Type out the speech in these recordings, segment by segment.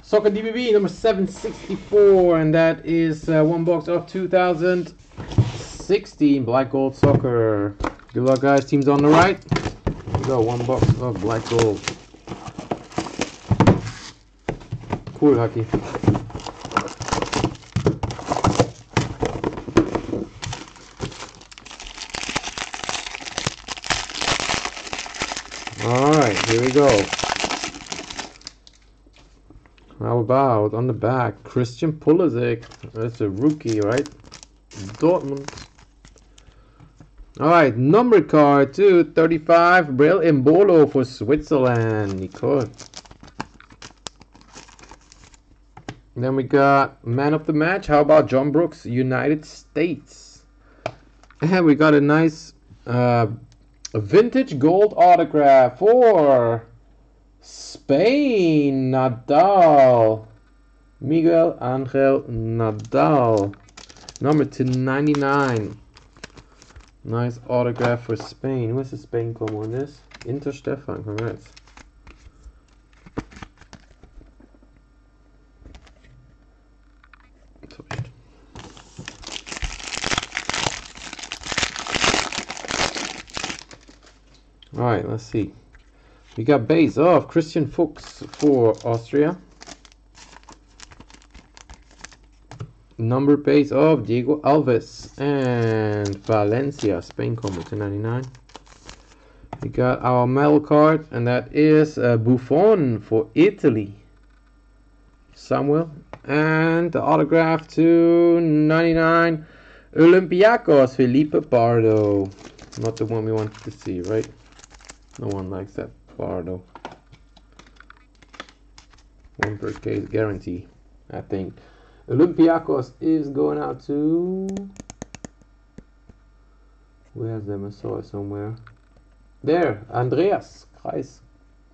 Soccer DBB number 764, and that is one box of 2016 Black Gold Soccer. Good luck, guys. Teams on the right. Here we go. One box of Black Gold. Cool, Haki. Alright, here we go. How about on the back, Christian Pulisic. That's a rookie, right? Dortmund. Alright, number card 235, Brel Embolo for Switzerland. Nicole. Then we got man of the match. How about John Brooks, United States? And we got a nice vintage gold autograph for Spain, Nadal. Miguel Angel Nadal. Number 299. Nice autograph for Spain. What's the Spain come on this? Inter Stefan, congrats. Alright, let's see. We got base of Christian Fuchs for Austria. Number base of Diego Alves and Valencia, Spain combo 299. We got our medal card, and that is Buffon for Italy. Samuel. And the autograph 299 Olympiacos, Felipe Pardo. Not the one we wanted to see, right? No one likes that Pardo. One per case guarantee, I think. Olympiacos is going out to... Where's them? I saw it somewhere. There, Andreas Kreis.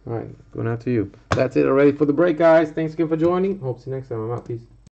Alright, going out to you. That's it already for the break, guys. Thanks again for joining. Hope to see you next time. I'm out. Peace.